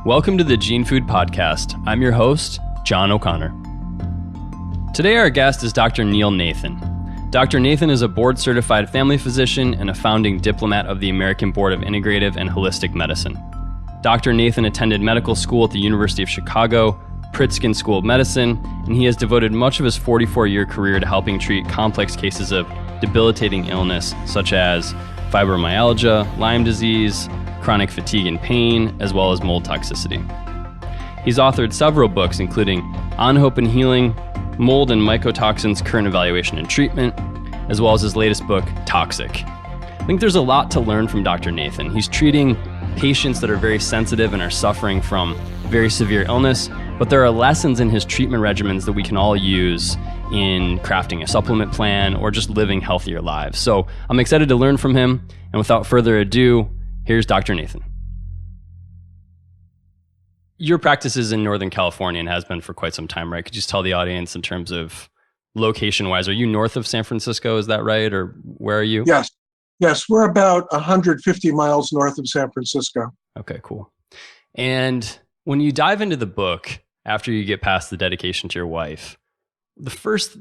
Welcome to the Gene Food Podcast. I'm your host, John O'Connor. Today our guest is Dr. Neil Nathan. Dr. Nathan is a board-certified family physician and a founding diplomat of the American Board of Integrative and Holistic Medicine. Dr. Nathan attended medical school at the University of Chicago, Pritzker School of Medicine, and he has devoted much of his 44-year career to helping treat complex cases of debilitating illness such as fibromyalgia, Lyme disease, chronic fatigue and pain, as well as mold toxicity. He's authored several books, including On Hope and Healing, Mold and Mycotoxins, Current Evaluation and Treatment, as well as his latest book, Toxic. I think there's a lot to learn from Dr. Nathan. He's treating patients that are very sensitive and are suffering from very severe illness, but there are lessons in his treatment regimens that we can all use in crafting a supplement plan or just living healthier lives. So I'm excited to learn from him. And without further ado, here's Dr. Nathan. Your practice is in Northern California and has been for quite some time, right? Could you just tell the audience in terms of location-wise, are you north of San Francisco? Is that right? Or where are you? Yes, we're about 150 miles north of San Francisco. Okay, cool. And when you dive into the book, after you get past the dedication to your wife, the first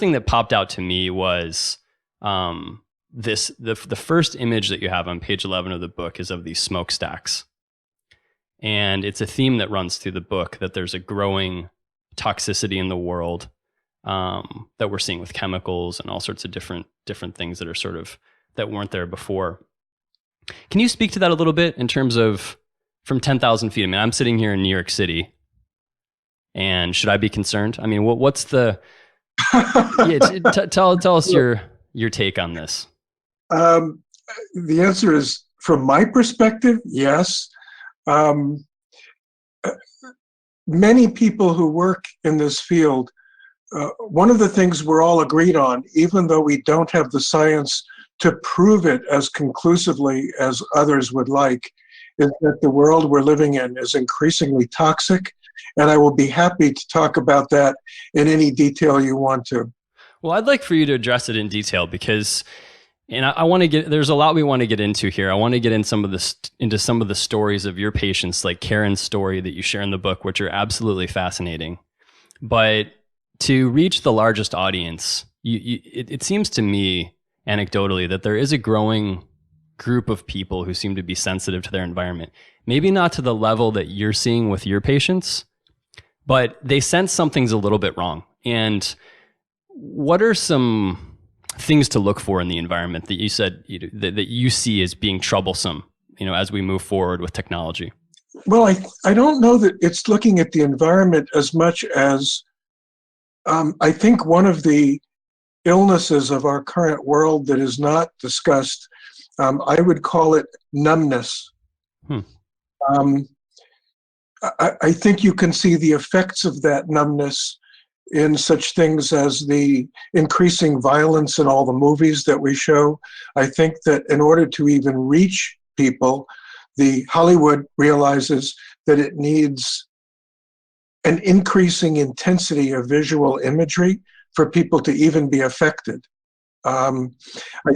thing that popped out to me was the first image that you have on page 11 of the book is of these smokestacks. And it's a theme that runs through the book, that there's a growing toxicity in the world that we're seeing with chemicals and all sorts of different things that are sort of that weren't there before. Can you speak to that a little bit in terms of from 10,000 feet? I mean, I'm sitting here in New York City, and should I be concerned? I mean, what's the tell us your take on this. The answer is, from my perspective, yes. Many people who work in this field, one of the things we're all agreed on, even though we don't have the science to prove it as conclusively as others would like, is that the world we're living in is increasingly toxic. And I will be happy to talk about that in any detail you want to. Well, I'd like for you to address it in detail because, and I want to get, there's a lot we want to get into here. I want to get into some of the stories of your patients, like Karen's story that you share in the book, which are absolutely fascinating. But to reach the largest audience, it seems to me, anecdotally, that there is a growing group of people who seem to be sensitive to their environment. Maybe not to the level that you're seeing with your patients, but they sense something's a little bit wrong. And what are some things to look for in the environment that you said that you see as being troublesome, as we move forward with technology? Well, I don't know that it's looking at the environment as much as I think one of the illnesses of our current world that is not discussed, I would call it numbness. I think you can see the effects of that numbness in such things as the increasing violence in all the movies that we show. I think that in order to even reach people, Hollywood realizes that it needs an increasing intensity of visual imagery for people to even be affected. I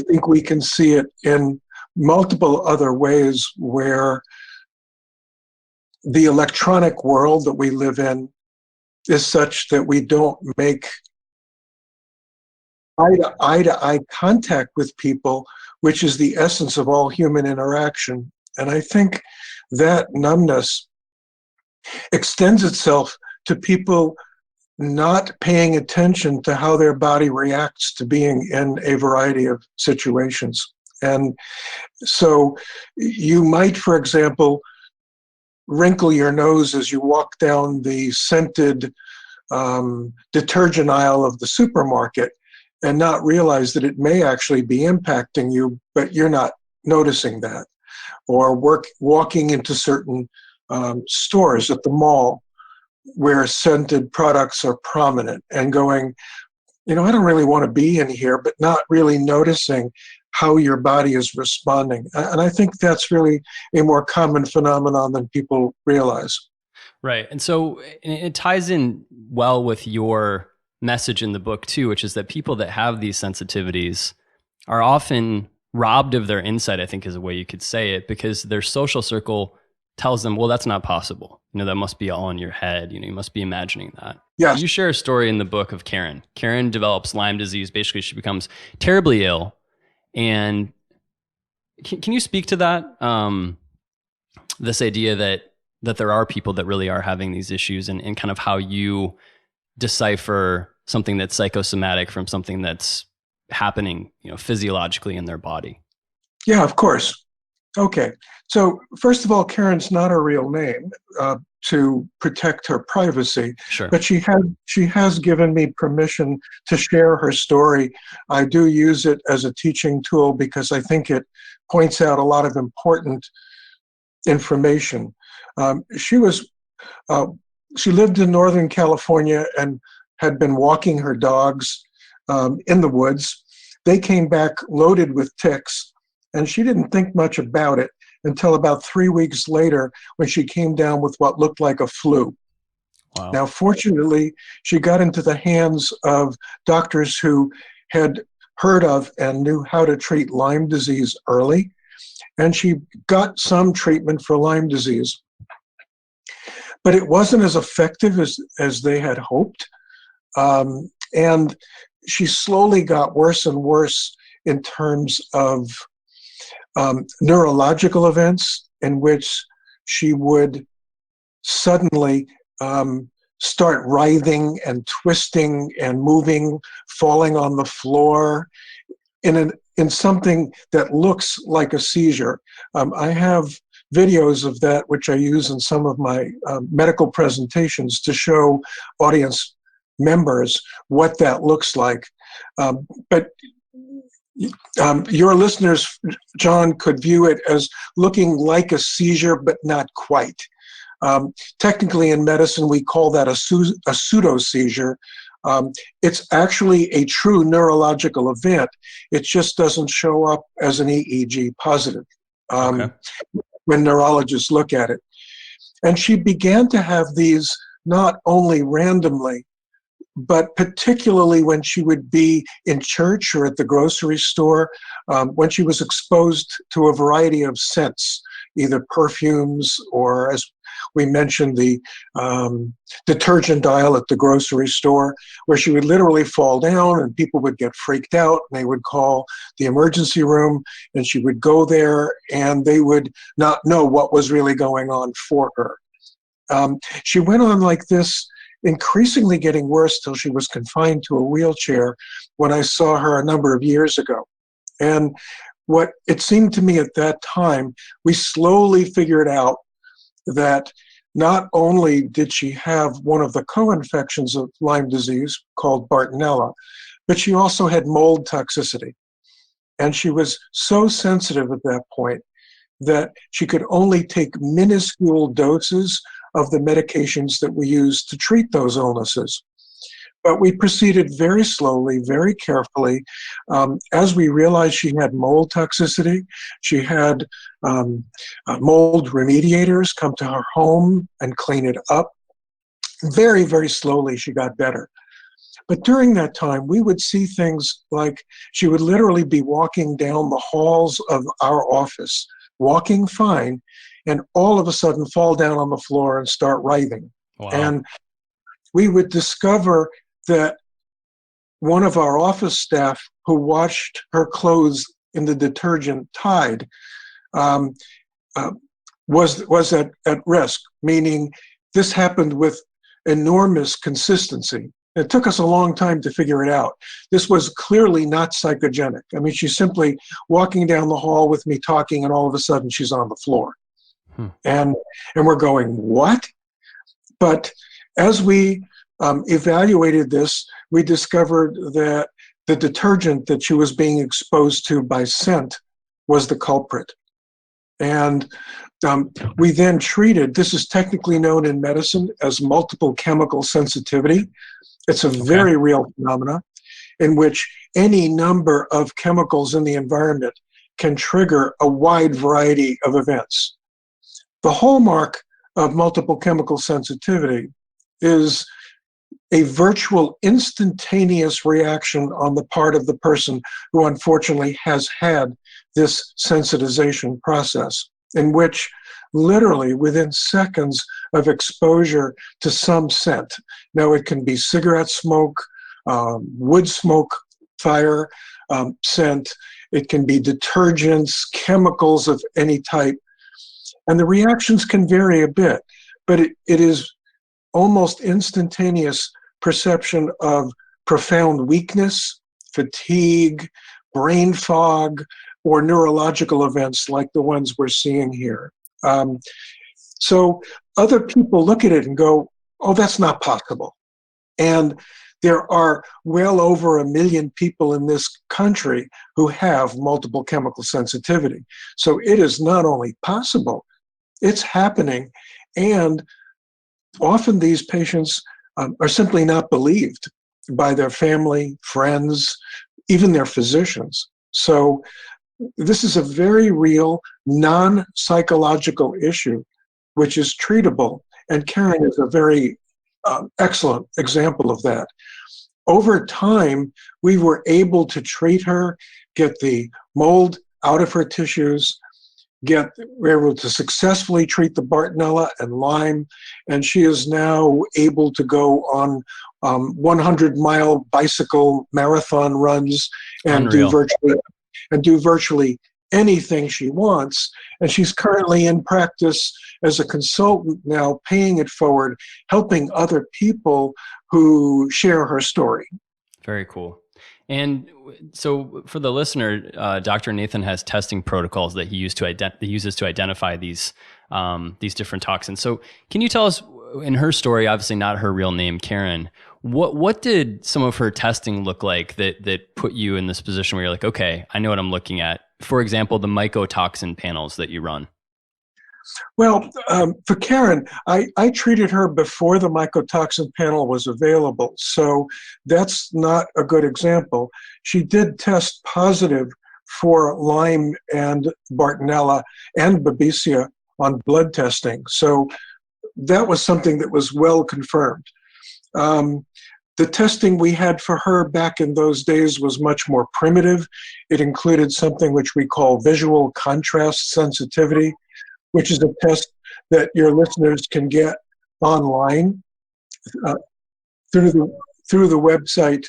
think we can see it in multiple other ways where the electronic world that we live in is such that we don't make eye-to-eye contact with people, which is the essence of all human interaction. And I think that numbness extends itself to people not paying attention to how their body reacts to being in a variety of situations. And so you might, for example, wrinkle your nose as you walk down the scented detergent aisle of the supermarket and not realize that it may actually be impacting you, but you're not noticing that. Or walking into certain stores at the mall where scented products are prominent and going, I don't really want to be in here, but not really noticing how your body is responding. And I think that's really a more common phenomenon than people realize. Right. And so it ties in well with your message in the book too, which is that people that have these sensitivities are often robbed of their insight, I think is a way you could say it, because their social circle tells them, well, that's not possible. That must be all in your head. You must be imagining that. Yes. You share a story in the book of Karen. Karen develops Lyme disease. Basically, she becomes terribly ill. And can you speak to that? This idea that there are people that really are having these issues, and kind of how you decipher something that's psychosomatic from something that's happening, physiologically in their body. Yeah, of course. Okay. So first of all, Karen's not a real name to protect her privacy, Sure. but she has given me permission to share her story. I do use it as a teaching tool because I think it points out a lot of important information. She lived in Northern California and had been walking her dogs in the woods. They came back loaded with ticks, and she didn't think much about it until about 3 weeks later when she came down with what looked like a flu. Wow. Now, fortunately, she got into the hands of doctors who had heard of and knew how to treat Lyme disease early, and she got some treatment for Lyme disease. But it wasn't as effective as they had hoped. And she slowly got worse and worse in terms of neurological events in which she would suddenly start writhing and twisting and moving, falling on the floor in something that looks like a seizure. I have videos of that, which I use in some of my medical presentations to show audience members what that looks like. But your listeners, John, could view it as looking like a seizure, but not quite. Technically in medicine, we call that a pseudo-seizure. It's actually a true neurological event. It just doesn't show up as an EEG positive when neurologists look at it. And she began to have these not only randomly, but particularly when she would be in church or at the grocery store, when she was exposed to a variety of scents, either perfumes or, as we mentioned, the detergent aisle at the grocery store, where she would literally fall down and people would get freaked out and they would call the emergency room, and she would go there and they would not know what was really going on for her. She went on like this, increasingly getting worse till she was confined to a wheelchair when I saw her a number of years ago. And what it seemed to me at that time, we slowly figured out that not only did she have one of the co-infections of Lyme disease called Bartonella, but she also had mold toxicity. And she was so sensitive at that point that she could only take minuscule doses of the medications that we use to treat those illnesses. But we proceeded very slowly, very carefully. As we realized she had mold toxicity, she had mold remediators come to her home and clean it up. Very, very slowly, she got better. But during that time, we would see things like she would literally be walking down the halls of our office, walking fine, and all of a sudden fall down on the floor and start writhing. Wow. And we would discover that one of our office staff who washed her clothes in the detergent Tide was at risk, meaning this happened with enormous consistency. It took us a long time to figure it out. This was clearly not psychogenic. I mean, she's simply walking down the hall with me talking, and all of a sudden she's on the floor. And we're going, what? But as we evaluated this, we discovered that the detergent that she was being exposed to by scent was the culprit. And we then treated, this is technically known in medicine as multiple chemical sensitivity. It's a very real phenomena in which any number of chemicals in the environment can trigger a wide variety of events. The hallmark of multiple chemical sensitivity is a virtual instantaneous reaction on the part of the person who unfortunately has had this sensitization process. in which literally within seconds of exposure to some scent. Now it can be cigarette smoke, wood smoke, fire scent. It can be detergents, chemicals of any type. And the reactions can vary a bit, but it is almost instantaneous perception of profound weakness, fatigue, brain fog, or neurological events like the ones we're seeing here. So other people look at it and go, oh, that's not possible. And there are well over 1 million people in this country who have multiple chemical sensitivity. So it is not only possible, it's happening. And often these patients are simply not believed by their family, friends, even their physicians. So this is a very real, non-psychological issue, which is treatable. And Karen is a very excellent example of that. Over time, we were able to treat her, get the mold out of her tissues, we were able to successfully treat the Bartonella and Lyme, and she is now able to go on 100-mile bicycle marathon runs and do virtually anything she wants. And she's currently in practice as a consultant now, paying it forward, helping other people who share her story. Very cool. And so for the listener, Dr. Nathan has testing protocols that he uses to identify these different toxins. So can you tell us, in her story, obviously not her real name, Karen, what did some of her testing look like that put you in this position where you're like, okay, I know what I'm looking at? For example, the mycotoxin panels that you run. Well, for Karen, I treated her before the mycotoxin panel was available, so that's not a good example. She did test positive for Lyme and Bartonella and Babesia on blood testing, so that was something that was well confirmed. The testing we had for her back in those days was much more primitive. It included something which we call visual contrast sensitivity, which is a test that your listeners can get online through the website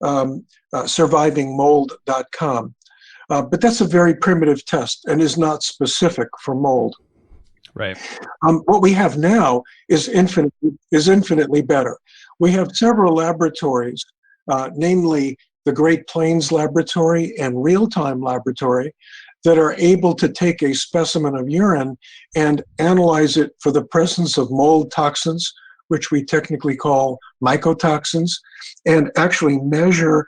survivingmold.com. But that's a very primitive test and is not specific for mold. Right. What we have now is infinitely better. We have several laboratories, namely the Great Plains Laboratory and Real-Time Laboratory, that are able to take a specimen of urine and analyze it for the presence of mold toxins, which we technically call mycotoxins, and actually measure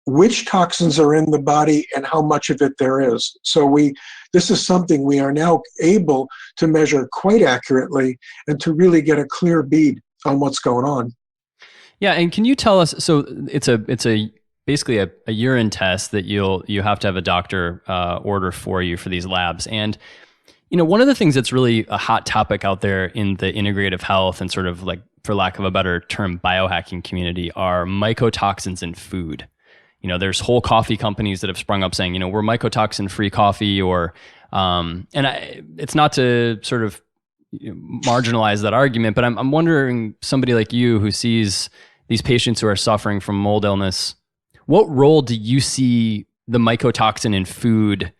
which toxins are in the body and how much of it there is. So this is something we are now able to measure quite accurately and to really get a clear bead on what's going on. Yeah, and can you tell us, so it's basically a urine test that you have to have a doctor order for you for these labs. And one of the things that's really a hot topic out there in the integrative health and sort of, like, for lack of a better term, biohacking community are mycotoxins in food. There's whole coffee companies that have sprung up saying, we're mycotoxin free coffee, or it's not to sort of marginalize that argument, but I'm wondering, somebody like you who sees these patients who are suffering from mold illness, what role do you see the mycotoxin in food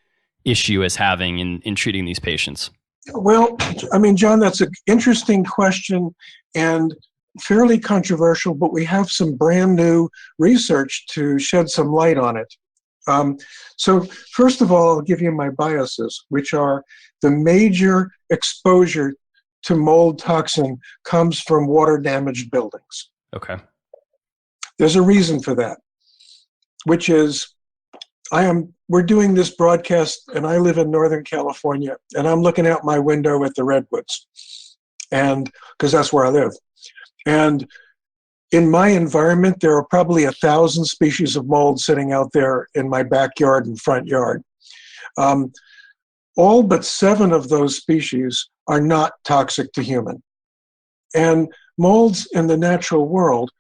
issue as having in treating these patients? Well, I mean, John, that's an interesting question and fairly controversial, but we have some brand new research to shed some light on it. So first of all, I'll give you my biases, which are the major exposure to mold toxin comes from water-damaged buildings. Okay. There's a reason for that, which is we're doing this broadcast and I live in Northern California and I'm looking out my window at the redwoods, and because that's where I live. And in my environment, there are probably 1,000 species of mold sitting out there in my backyard and front yard. All but 7 of those species are not toxic to human. And molds in the natural world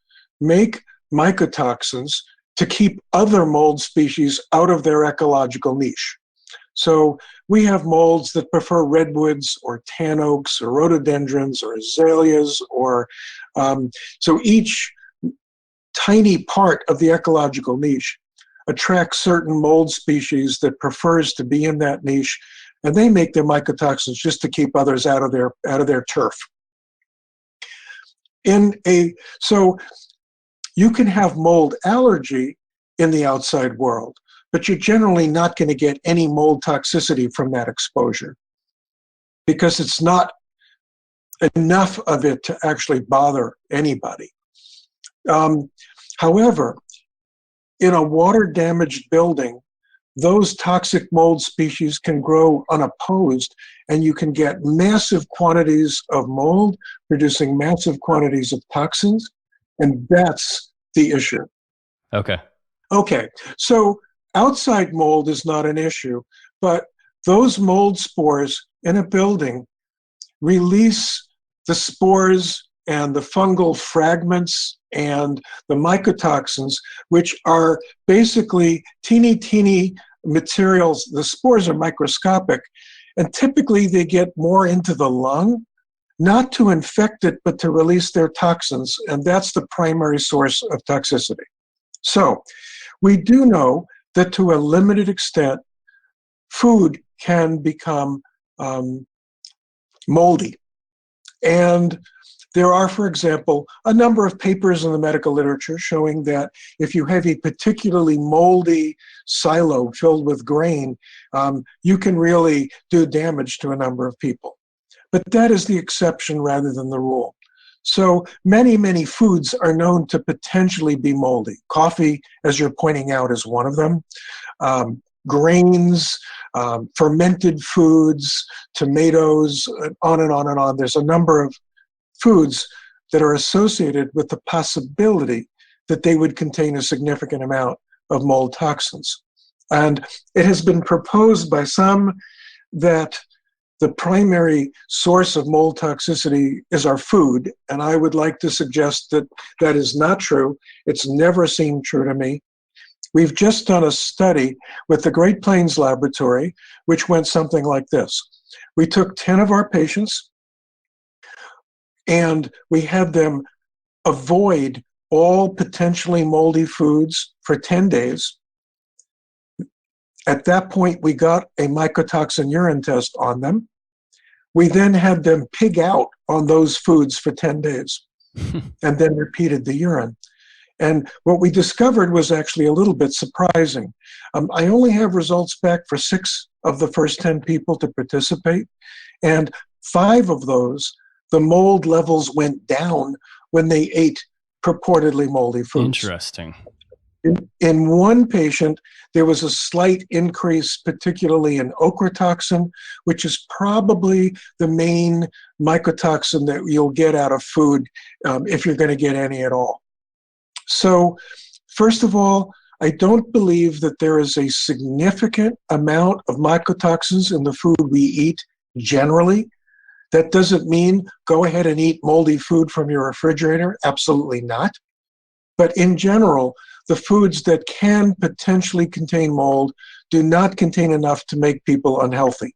make mycotoxins to keep other mold species out of their ecological niche. So we have molds that prefer redwoods or tan oaks or rhododendrons or azaleas, or so each tiny part of the ecological niche attracts certain mold species that prefers to be in that niche, and they make their mycotoxins just to keep others out of their turf. So you can have mold allergy in the outside world, but you're generally not going to get any mold toxicity from that exposure because it's not enough of it to actually bother anybody. However, in a water-damaged building, those toxic mold species can grow unopposed, and you can get massive quantities of mold producing massive quantities of toxins, and that's the issue. Okay, so outside mold is not an issue, but those mold spores in a building release the spores and the fungal fragments and the mycotoxins, which are basically teeny materials. The spores are microscopic, and typically they get more into the lung, not to infect it, but to release their toxins, and that's the primary source of toxicity. So we do know that to a limited extent, food can become moldy. And there are, for example, a number of papers in the medical literature showing that if you have a particularly moldy silo filled with grain, you can really do damage to a number of people. But that is the exception rather than the rule. So many foods are known to potentially be moldy. Coffee, as you're pointing out, is one of them. Grains, fermented foods, tomatoes, on and on and on. There's a number of foods that are associated with the possibility that they would contain a significant amount of mold toxins. And it has been proposed by some that the primary source of mold toxicity is our food, and I would like to suggest that that is not true. It's never seemed true to me. We've just done a study with the Great Plains Laboratory, which went something like this. We took 10 of our patients, and we had them avoid all potentially moldy foods for 10 days. At that point, we got a mycotoxin urine test on them. We then had them pig out on those foods for 10 days and then repeated the urine. And what we discovered was actually a little bit surprising. I only have results back for 6 of the first 10 people to participate, and 5 of those, the mold levels went down when they ate purportedly moldy foods. Interesting. In one patient, there was a slight increase, particularly in ochratoxin, which is probably the main mycotoxin that you'll get out of food if you're going to get any at all. So, first of all, I don't believe that there is a significant amount of mycotoxins in the food we eat generally. That doesn't mean go ahead and eat moldy food from your refrigerator. Absolutely not. But in general, the foods that can potentially contain mold do not contain enough to make people unhealthy.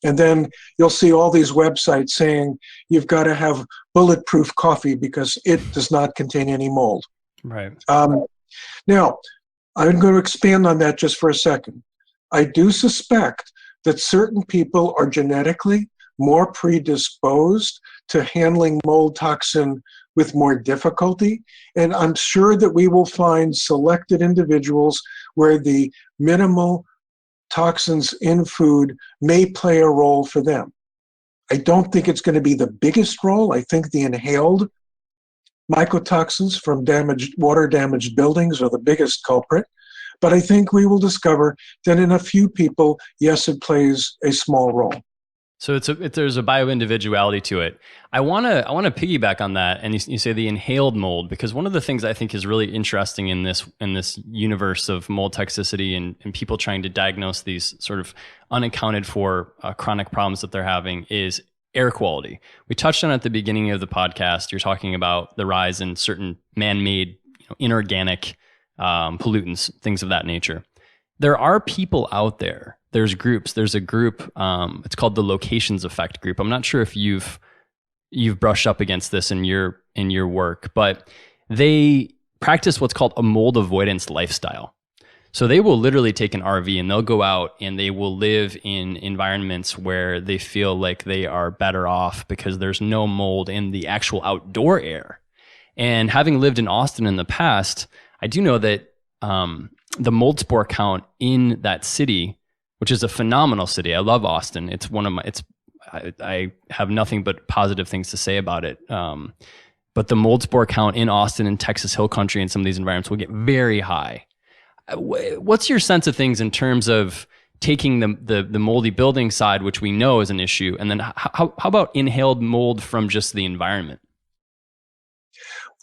And then you'll see all these websites saying you've got to have bulletproof coffee because it does not contain any mold. Right. Now, I'm going to expand on that just for a second. I do suspect that certain people are genetically more predisposed to handling mold toxin with more difficulty, and I'm sure that we will find selected individuals where the minimal toxins in food may play a role for them. I don't think it's going to be the biggest role. I think the inhaled mycotoxins from water-damaged buildings are the biggest culprit, but I think we will discover that in a few people, yes, it plays a small role. So there's a bio-individuality to it. I want to piggyback on that, and you say the inhaled mold, because one of the things I think is really interesting in this universe of mold toxicity and people trying to diagnose these sort of unaccounted for chronic problems that they're having is air quality. We touched on it at the beginning of the podcast. You're talking about the rise in certain man-made, inorganic pollutants, things of that nature. There are people out there. There's groups. There's a group. It's called the Locations Effect group. I'm not sure if you've brushed up against this in your work, but they practice what's called a mold avoidance lifestyle. So they will literally take an RV and they'll go out and they will live in environments where they feel like they are better off because there's no mold in the actual outdoor air. And having lived in Austin in the past, I do know that the mold spore count in that city, which is a phenomenal city. I love Austin. It's I have nothing but positive things to say about it. But the mold spore count in Austin and Texas Hill Country and some of these environments will get very high. What's your sense of things in terms of taking the moldy building side, which we know is an issue, and then how about inhaled mold from just the environment?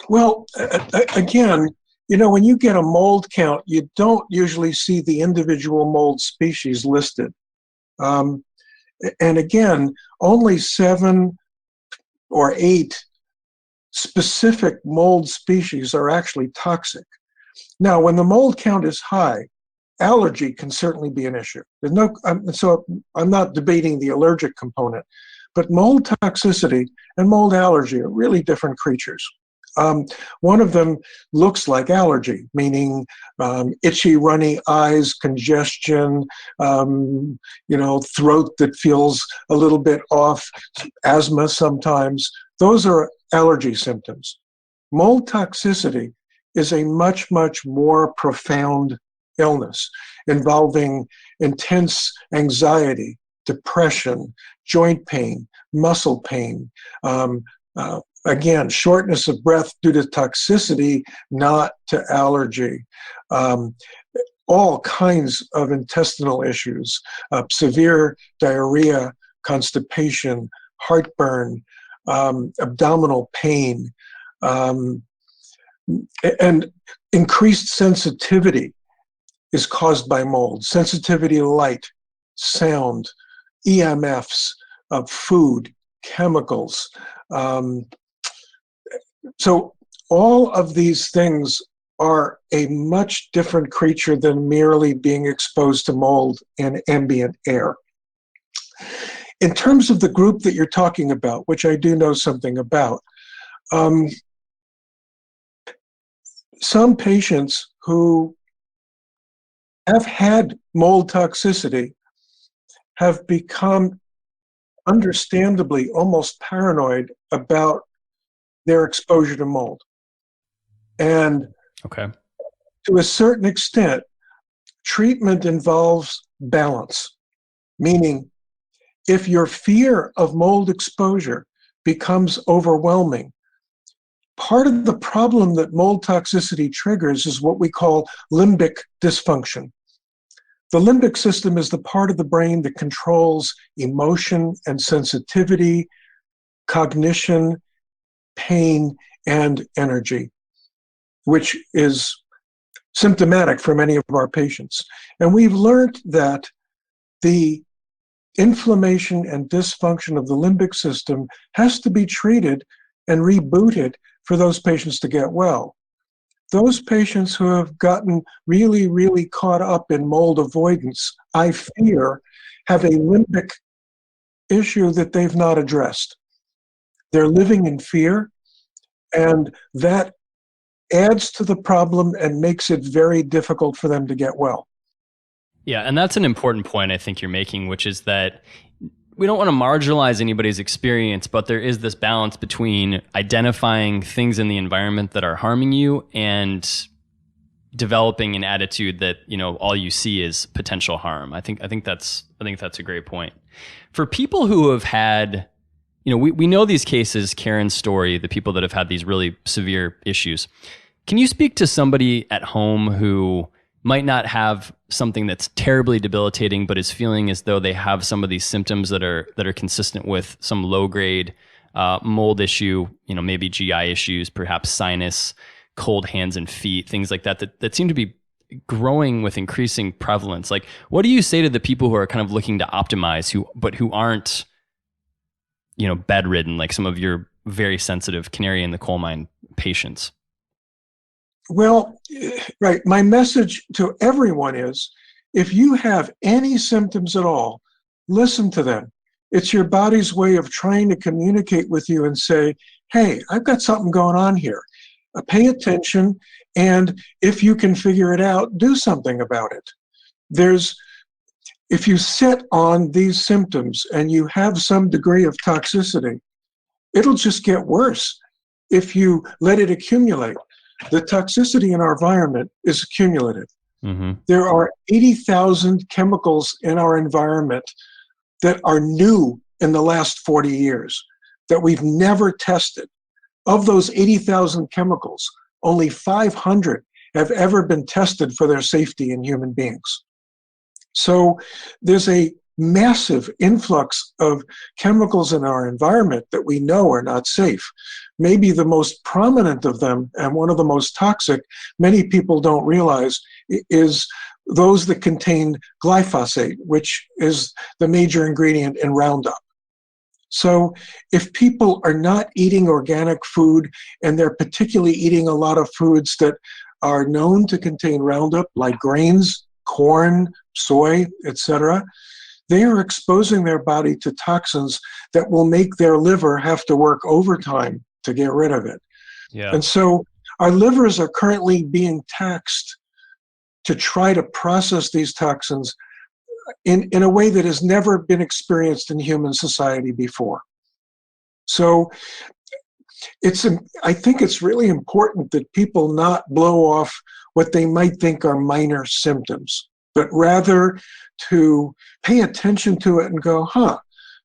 Well, again, when you get a mold count, you don't usually see the individual mold species listed. And again, only 7 or 8 specific mold species are actually toxic. Now, when the mold count is high, allergy can certainly be an issue. So I'm not debating the allergic component, but mold toxicity and mold allergy are really different creatures. One of them looks like allergy, meaning itchy, runny eyes, congestion, throat that feels a little bit off, asthma sometimes. Those are allergy symptoms. Mold toxicity is a much, much more profound illness involving intense anxiety, depression, joint pain, muscle pain, again, shortness of breath due to toxicity, not to allergy. All kinds of intestinal issues, severe diarrhea, constipation, heartburn, abdominal pain, and increased sensitivity is caused by mold. Sensitivity to light, sound, EMFs, food, chemicals. So all of these things are a much different creature than merely being exposed to mold in ambient air. In terms of the group that you're talking about, which I do know something about, some patients who have had mold toxicity have become understandably almost paranoid about their exposure to mold. And to a certain extent, treatment involves balance, meaning if your fear of mold exposure becomes overwhelming, part of the problem that mold toxicity triggers is what we call limbic dysfunction. The limbic system is the part of the brain that controls emotion and sensitivity, cognition, pain, and energy, which is symptomatic for many of our patients. And we've learned that the inflammation and dysfunction of the limbic system has to be treated and rebooted for those patients to get well. Those patients who have gotten really, really caught up in mold avoidance, I fear, have a limbic issue that they've not addressed. They're living in fear, and that adds to the problem and makes it very difficult for them to get well. Yeah, and that's an important point I think you're making, which is that we don't want to marginalize anybody's experience, but there is this balance between identifying things in the environment that are harming you and developing an attitude that, all you see is potential harm. I think that's a great point. For people who have had, we know these cases, Karen's story, the people that have had these really severe issues. Can you speak to somebody at home who might not have something that's terribly debilitating, but is feeling as though they have some of these symptoms that are consistent with some low grade mold issue, maybe GI issues, perhaps sinus, cold hands and feet, things like that seem to be growing with increasing prevalence? Like, what do you say to the people who are kind of looking to optimize, who aren't, bedridden, like some of your very sensitive canary in the coal mine patients? Well, right. My message to everyone is, if you have any symptoms at all, listen to them. It's your body's way of trying to communicate with you and say, hey, I've got something going on here. Pay attention, and if you can figure it out, do something about it. If you sit on these symptoms and you have some degree of toxicity, it'll just get worse if you let it accumulate. The toxicity in our environment is accumulative. Mm-hmm. There are 80,000 chemicals in our environment that are new in the last 40 years that we've never tested. Of those 80,000 chemicals, only 500 have ever been tested for their safety in human beings. So there's a massive influx of chemicals in our environment that we know are not safe. Maybe the most prominent of them, and one of the most toxic, many people don't realize, is those that contain glyphosate, which is the major ingredient in Roundup. So if people are not eating organic food, and they're particularly eating a lot of foods that are known to contain Roundup, like grains, corn, soy, etc., they are exposing their body to toxins that will make their liver have to work overtime to get rid of it. Yeah. And so our livers are currently being taxed to try to process these toxins in a way that has never been experienced in human society before. So I think it's really important that people not blow off what they might think are minor symptoms, but rather to pay attention to it and go,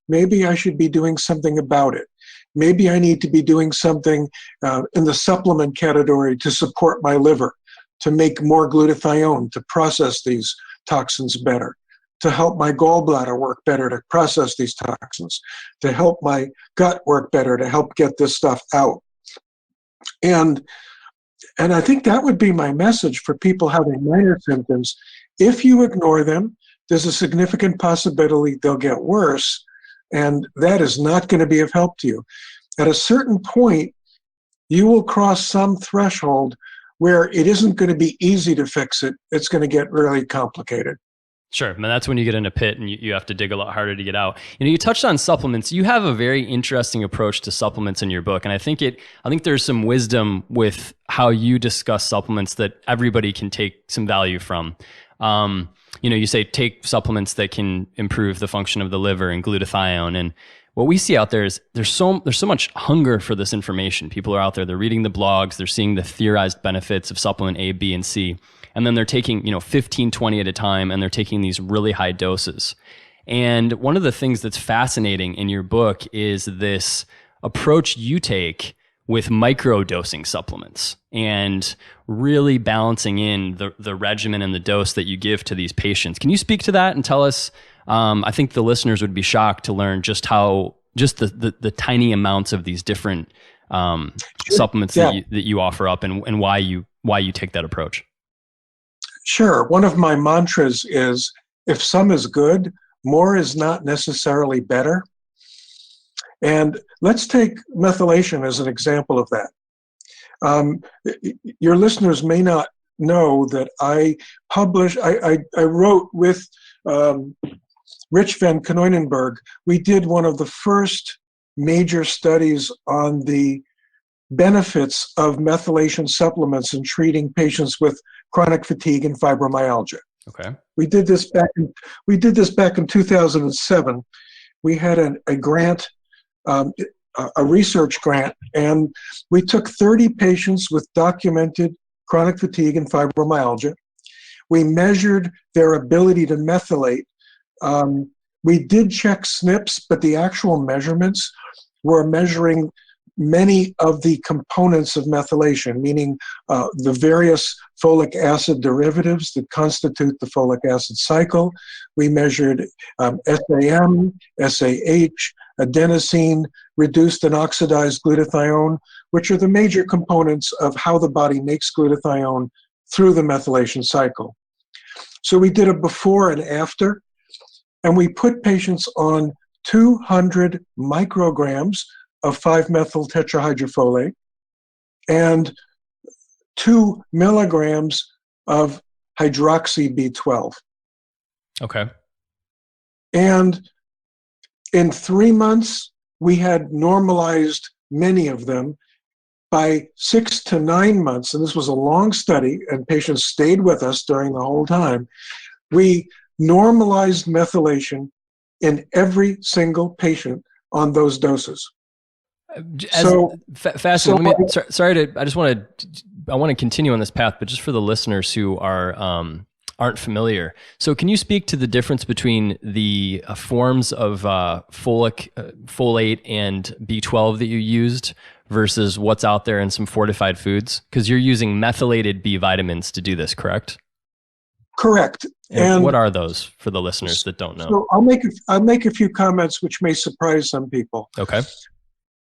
maybe I should be doing something about it. Maybe I need to be doing something in the supplement category to support my liver, to make more glutathione, to process these toxins better, to help my gallbladder work better, to process these toxins, to help my gut work better, to help get this stuff out. And I think that would be my message for people having minor symptoms. If you ignore them, there's a significant possibility they'll get worse, and that is not going to be of help to you. At a certain point, you will cross some threshold where it isn't going to be easy to fix it. It's going to get really complicated. Sure. And that's when you get in a pit and you have to dig a lot harder to get out. You touched on supplements. You have a very interesting approach to supplements in your book. And I think there's some wisdom with how you discuss supplements that everybody can take some value from. You say take supplements that can improve the function of the liver and glutathione. And what we see out there is there's so much hunger for this information. People are out there, they're reading the blogs, they're seeing the theorized benefits of supplement A, B, and C. And then they're taking, 15, 20 at a time, and they're taking these really high doses. And one of the things that's fascinating in your book is this approach you take with microdosing supplements and really balancing in the regimen and the dose that you give to these patients. Can you speak to that and tell us, I think the listeners would be shocked to learn just the tiny amounts of these different supplements that you offer up and why you take that approach. Sure. One of my mantras is, if some is good, more is not necessarily better. And let's take methylation as an example of that. Your listeners may not know that I wrote with Rich van Koninenberg. We did one of the first major studies on the benefits of methylation supplements in treating patients with chronic fatigue and fibromyalgia. Okay. We did this back in 2007. We had a grant, a research grant, and we took 30 patients with documented chronic fatigue and fibromyalgia. We measured their ability to methylate. We did check SNPs, but the actual measurements were measuring many of the components of methylation, meaning the various folic acid derivatives that constitute the folic acid cycle. We measured SAM, SAH, adenosine, reduced and oxidized glutathione, which are the major components of how the body makes glutathione through the methylation cycle. So we did a before and after, and we put patients on 200 micrograms of 5-methyl tetrahydrofolate and 2 milligrams of hydroxy B12. Okay. And in 3 months, we had normalized many of them. By 6 to 9 months, and this was a long study, and patients stayed with us during the whole time, we normalized methylation in every single patient on those doses. Fascinating. I want to continue on this path, but just for the listeners who aren't familiar. So can you speak to the difference between the forms of folate and B12 that you used versus what's out there in some fortified foods? Because you're using methylated B vitamins to do this, correct? Correct. And what are those for the listeners that don't know? So I'll make a few comments which may surprise some people. Okay.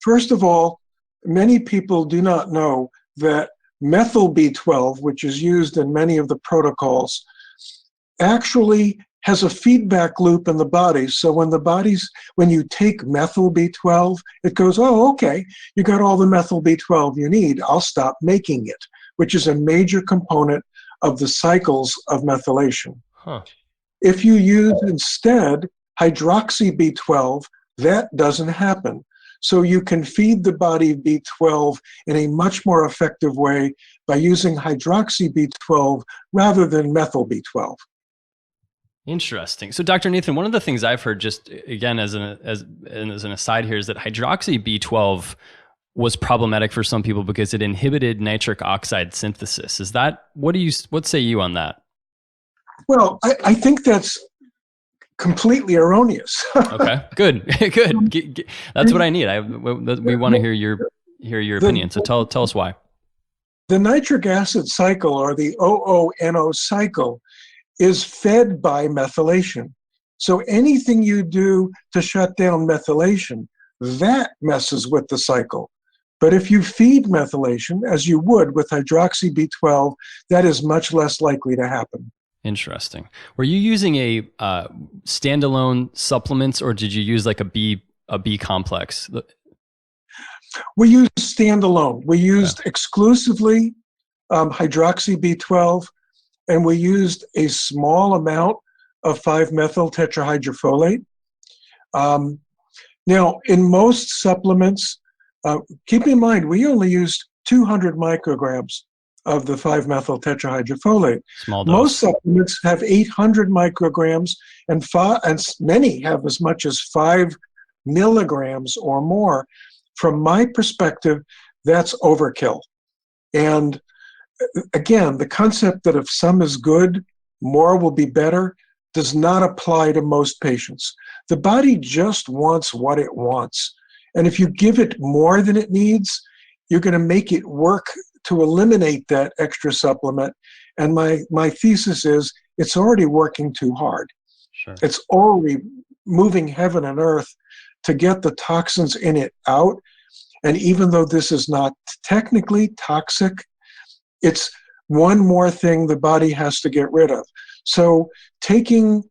First of all, many people do not know that methyl B12, which is used in many of the protocols, actually has a feedback loop in the body. So when you take methyl B12, it goes, oh, okay, you got all the methyl B12 you need. I'll stop making it, which is a major component of the cycles of methylation. Huh. If you use instead hydroxy B12, that doesn't happen. So you can feed the body B12 in a much more effective way by using hydroxy B12 rather than methyl B12. Interesting. So, Dr. Nathan, one of the things I've heard, just again as an aside here, is that hydroxy B12 was problematic for some people because it inhibited nitric oxide synthesis. Is that what say you on that? Well, I think that's completely erroneous. Okay, good. That's what I need. We want to hear your opinion. So tell us why. The nitric acid cycle, or the OONO cycle, is fed by methylation. So anything you do to shut down methylation, that messes with the cycle. But if you feed methylation, as you would with hydroxy B12, that is much less likely to happen. Interesting. Were you using a standalone supplements, or did you use like a B complex? We used standalone. We used exclusively hydroxy B12, and we used a small amount of 5-methyl tetrahydrofolate. Now, in most supplements, keep in mind, we only used 200 micrograms of the 5-methyl tetrahydrofolate. Small dose. Most supplements have 800 micrograms, and many have as much as 5 milligrams or more. From my perspective, that's overkill. And again, the concept that if some is good, more will be better does not apply to most patients. The body just wants what it wants. And if you give it more than it needs, you're going to make it work to eliminate that extra supplement. And my thesis is it's already working too hard. Sure. It's already moving heaven and earth to get the toxins in it out. And even though this is not technically toxic, it's one more thing the body has to get rid of. So taking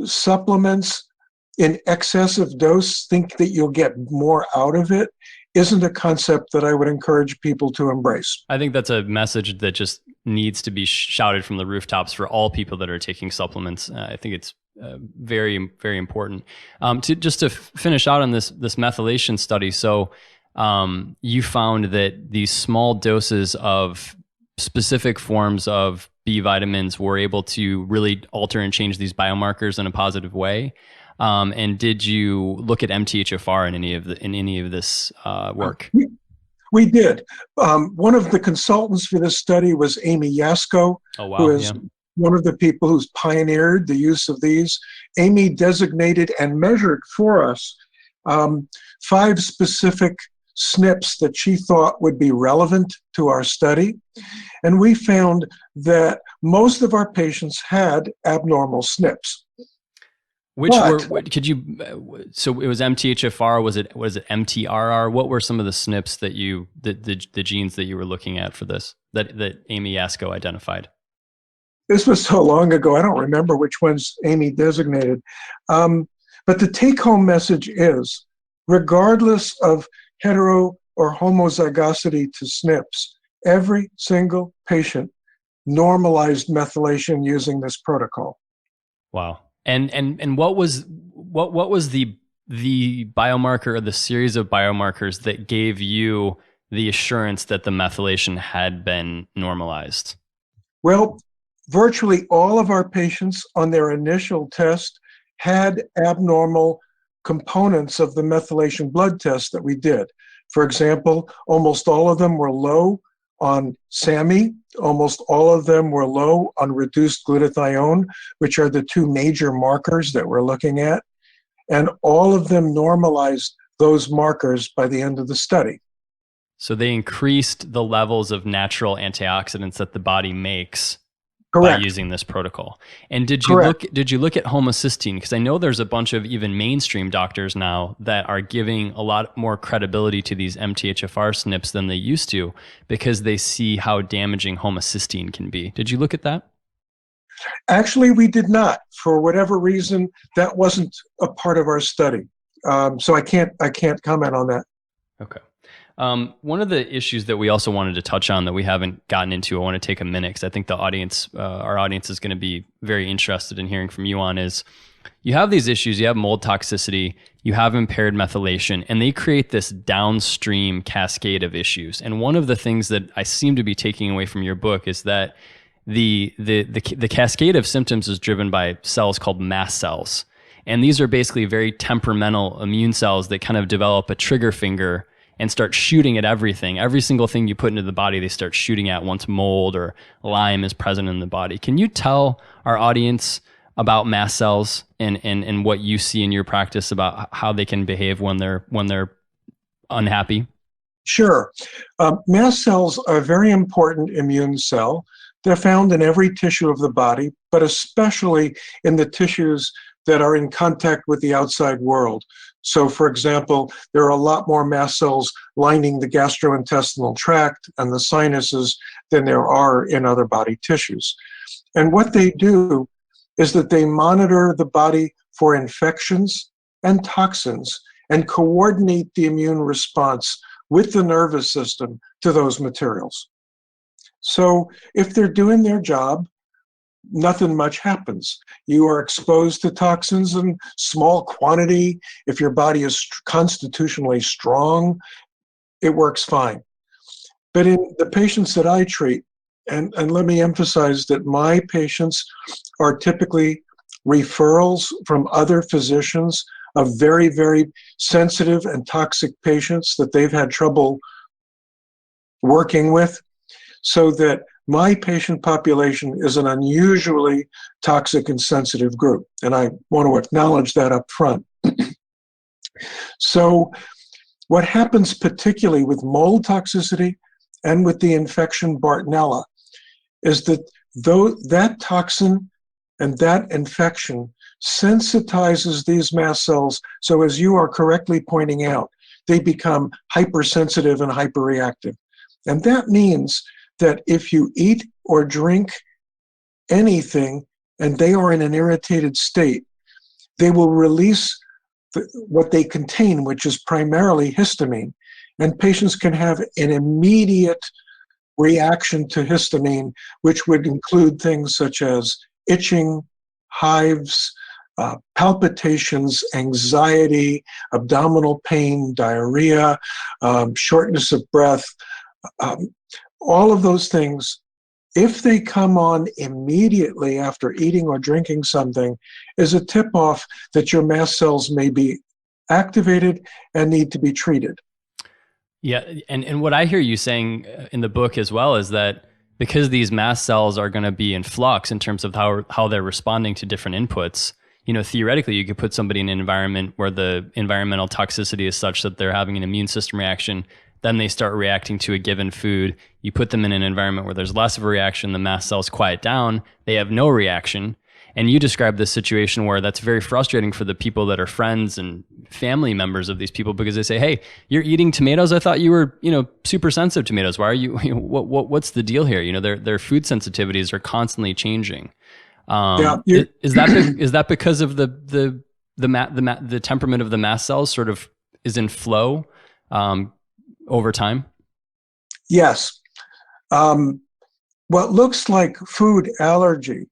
supplements in excessive dose, think that you'll get more out of it, isn't a concept that I would encourage people to embrace. I think that's a message that just needs to be shouted from the rooftops for all people that are taking supplements. I think it's very, very important. To finish out on this methylation study. So you found that these small doses of specific forms of B vitamins were able to really alter and change these biomarkers in a positive way. And did you look at MTHFR in any of this work? We did. One of the consultants for this study was Amy Yasko, who is one of the people who's pioneered the use of these. Amy designated and measured for us 5 specific SNPs that she thought would be relevant to our study. And we found that most of our patients had abnormal SNPs. So it was MTHFR, was it MTRR? What were some of the SNPs that the genes that you were looking at for this, that Amy Yasko identified? This was so long ago, I don't remember which ones Amy designated. But the take-home message is, regardless of hetero or homozygosity to SNPs, every single patient normalized methylation using this protocol. Wow. And what was the biomarker or the series of biomarkers that gave you the assurance that the methylation had been normalized? Well, virtually all of our patients on their initial test had abnormal components of the methylation blood test that we did. For example, almost all of them were low on SAMI, almost all of them were low on reduced glutathione, which are the two major markers that we're looking at, and all of them normalized those markers by the end of the study. So they increased the levels of natural antioxidants that the body makes Correct. by using this protocol. And did you Correct. look at homocysteine? Because I know there's a bunch of even mainstream doctors now that are giving a lot more credibility to these MTHFR SNPs than they used to, because they see how damaging homocysteine can be. Did you look at that? Actually, we did not. For whatever reason, that wasn't a part of our study. So I can't comment on that. Okay. One of the issues that we also wanted to touch on that we haven't gotten into, I want to take a minute because I think the audience, our audience is going to be very interested in hearing from you on, is you have these issues, you have mold toxicity, you have impaired methylation, and they create this downstream cascade of issues. And one of the things that I seem to be taking away from your book is that the cascade of symptoms is driven by cells called mast cells. And these are basically very temperamental immune cells that kind of develop a trigger finger and start shooting at everything. Every single thing you put into the body, they start shooting at once mold or Lyme is present in the body. Can you tell our audience about mast cells and what you see in your practice about how they can behave when they're unhappy? Sure. Mast cells are a very important immune cell. They're found in every tissue of the body, but especially in the tissues that are in contact with the outside world. So, for example, there are a lot more mast cells lining the gastrointestinal tract and the sinuses than there are in other body tissues. And what they do is that they monitor the body for infections and toxins and coordinate the immune response with the nervous system to those materials. So if they're doing their job, nothing much happens. You are exposed to toxins in small quantity. If your body is constitutionally strong, it works fine. But in the patients that I treat, and let me emphasize that my patients are typically referrals from other physicians of very, very sensitive and toxic patients that they've had trouble working with, so that my patient population is an unusually toxic and sensitive group, and I want to acknowledge that up front. So what happens particularly with mold toxicity and with the infection Bartonella is that that toxin and that infection sensitizes these mast cells, so as you are correctly pointing out, they become hypersensitive and hyperreactive. And that means that if you eat or drink anything and they are in an irritated state, they will release what they contain, which is primarily histamine. And patients can have an immediate reaction to histamine, which would include things such as itching, hives, palpitations, anxiety, abdominal pain, diarrhea, shortness of breath. All of those things, if they come on immediately after eating or drinking something, is a tip-off that your mast cells may be activated and need to be treated. Yeah, and what I hear you saying in the book as well is that because these mast cells are going to be in flux in terms of how they're responding to different inputs, theoretically you could put somebody in an environment where the environmental toxicity is such that they're having an immune system reaction. Then they start reacting to a given food. You put them in an environment where there's less of a reaction, the mast cells quiet down, they have no reaction. And you describe this situation where that's very frustrating for the people that are friends and family members of these people, because they say, "Hey, you're eating tomatoes. I thought you were, super sensitive to tomatoes. Why are you, what's the deal here?" Their food sensitivities are constantly changing. Is that because of the temperament of the mast cells sort of is in flow over time? Yes. What looks like food allergy,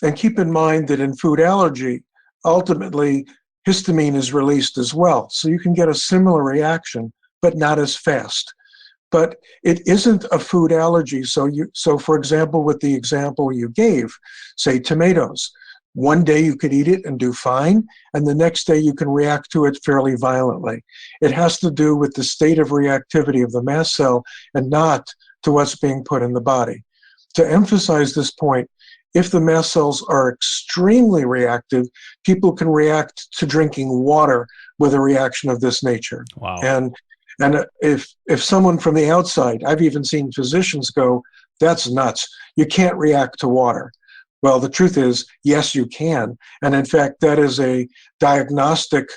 and keep in mind that in food allergy, ultimately histamine is released as well. So you can get a similar reaction, but not as fast. But it isn't a food allergy. So for example, with the example you gave, say tomatoes, one day you could eat it and do fine, and the next day you can react to it fairly violently. It has to do with the state of reactivity of the mast cell and not to what's being put in the body. To emphasize this point, if the mast cells are extremely reactive, people can react to drinking water with a reaction of this nature. Wow. And if someone from the outside, I've even seen physicians go, that's nuts. You can't react to water. Well, the truth is, yes, you can. And in fact, that is a diagnostic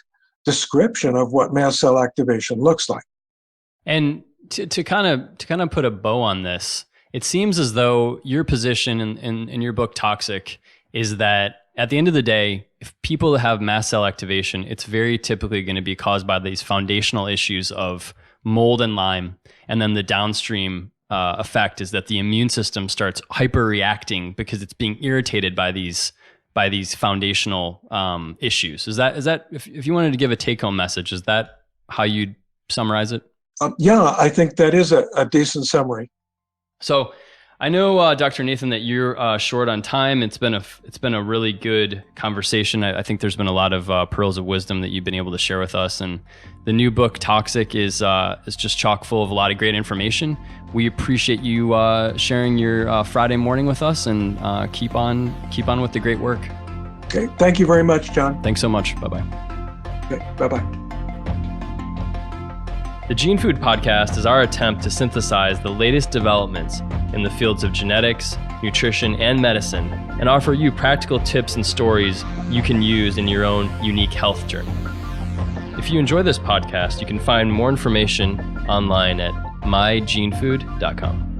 description of what mast cell activation looks like. And to kind of put a bow on this, it seems as though your position in your book, Toxic, is that at the end of the day, if people have mast cell activation, it's very typically going to be caused by these foundational issues of mold and Lyme. And then the downstream effect is that the immune system starts hyperreacting because it's being irritated by these foundational issues. Is that if you wanted to give a take-home message, is that how you'd summarize it? Yeah, I think that is a decent summary. So I know, Dr. Nathan, that you're short on time. It's been a really good conversation. I think there's been a lot of pearls of wisdom that you've been able to share with us. And the new book, Toxic, is just chock full of a lot of great information. We appreciate you sharing your Friday morning with us, and keep on with the great work. Okay, thank you very much, John. Thanks so much. Bye-bye. Okay, bye-bye. The Gene Food Podcast is our attempt to synthesize the latest developments in the fields of genetics, nutrition, and medicine, and offer you practical tips and stories you can use in your own unique health journey. If you enjoy this podcast, you can find more information online at mygenefood.com.